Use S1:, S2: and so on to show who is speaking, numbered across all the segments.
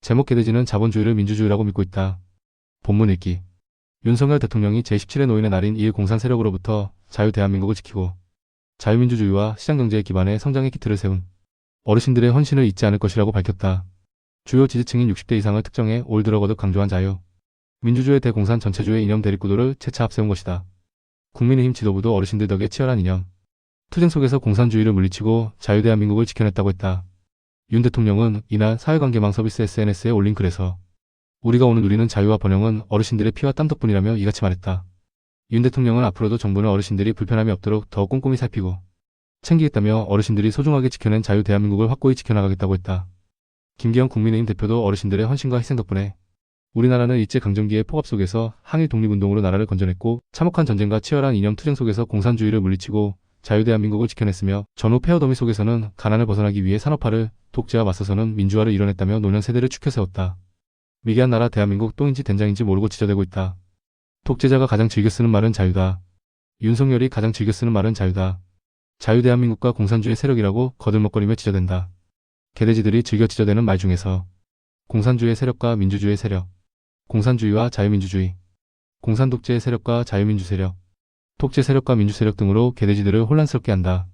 S1: 제목 개돼지는 자본주의를 민주주의라고 믿고 있다. 본문 읽기. 윤석열 대통령이 제17회 노인의 날인 2일 공산 세력으로부터 자유 대한민국을 지키고 자유민주주의와 시장경제의 기반에 성장의 기틀을 세운 어르신들의 헌신을 잊지 않을 것이라고 밝혔다. 주요 지지층인 60대 이상을 특정해 올 들어 거듭 강조한 자유, 민주주의 대공산 전체주의 이념 대립구도를 재차 앞세운 것이다. 국민의힘 지도부도 어르신들 덕에 치열한 이념 투쟁 속에서 공산주의를 물리치고 자유대한민국을 지켜냈다고 했다. 윤 대통령은 이날 사회관계망 서비스 SNS에 올린 글에서 우리가 오늘 누리는 자유와 번영은 어르신들의 피와 땀 덕분이라며 이같이 말했다. 윤 대통령은 앞으로도 정부는 어르신들이 불편함이 없도록 더 꼼꼼히 살피고 챙기겠다며 어르신들이 소중하게 지켜낸 자유 대한민국을 확고히 지켜나가겠다고 했다. 김기현 국민의힘 대표도 어르신들의 헌신과 희생 덕분에 우리나라는 일제강점기의 폭압 속에서 항일 독립운동으로 나라를 건져냈고 참혹한 전쟁과 치열한 이념 투쟁 속에서 공산주의를 물리치고 자유대한민국을 지켜냈으며 전후 폐허 더미 속에서는 가난을 벗어나기 위해 산업화를, 독재와 맞서서는 민주화를 이뤄냈다며 노년 세대를 추켜세웠다. 미개한 나라 대한민국 똥인지 된장인지 모르고 지저대고 있다. 독재자가 가장 즐겨 쓰는 말은 자유다. 윤석열이 가장 즐겨 쓰는 말은 자유다. 자유대한민국과 공산주의 세력이라고 거들먹거리며 지저댄다. 개돼지들이 즐겨 지저대는 말 중에서 공산주의 세력과 민주주의 세력, 공산주의와 자유민주주의, 공산독재의 세력과 자유민주 세력, 독재 세력과 민주 세력 등으로 개돼지들을 혼란스럽게 한다.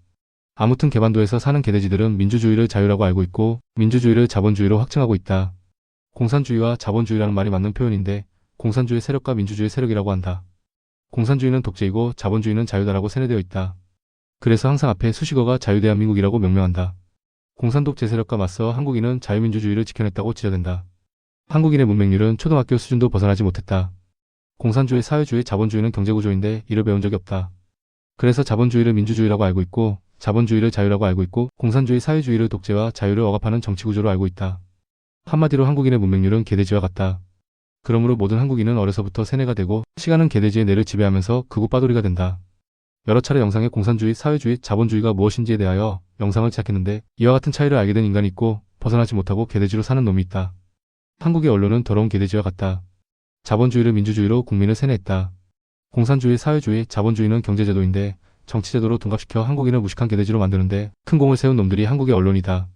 S1: 아무튼 개반도에서 사는 개돼지들은 민주주의를 자유라고 알고 있고 민주주의를 자본주의로 확증하고 있다. 공산주의와 자본주의라는 말이 맞는 표현인데 공산주의 세력과 민주주의 세력이라고 한다. 공산주의는 독재이고 자본주의는 자유다라고 세뇌되어 있다. 그래서 항상 앞에 수식어가 자유대한민국이라고 명명한다. 공산독재 세력과 맞서 한국인은 자유민주주의를 지켜냈다고 지적된다. 한국인의 문맹률은 초등학교 수준도 벗어나지 못했다. 공산주의, 사회주의, 자본주의는 경제구조인데 이를 배운 적이 없다. 그래서 자본주의를 민주주의라고 알고 있고 자본주의를 자유라고 알고 있고 공산주의, 사회주의를 독재와 자유를 억압하는 정치구조로 알고 있다. 한마디로 한국인의 문맹률은 개돼지와 같다. 그러므로 모든 한국인은 어려서부터 세뇌가 되고 시간은 개돼지의 뇌를 지배하면서 극우빠돌이가 된다. 여러 차례 영상에 공산주의, 사회주의, 자본주의가 무엇인지에 대하여 영상을 제작했는데 이와 같은 차이를 알게 된 인간이 있고 벗어나지 못하고 개돼지로 사는 놈이 있다. 한국의 언론은 더러운 개돼지와 같다. 자본주의를 민주주의로 국민을 세뇌했다. 공산주의, 사회주의, 자본주의는 경제제도인데 정치제도로 둔갑시켜 한국인을 무식한 개돼지로 만드는데 큰 공을 세운 놈들이 한국의 언론이다.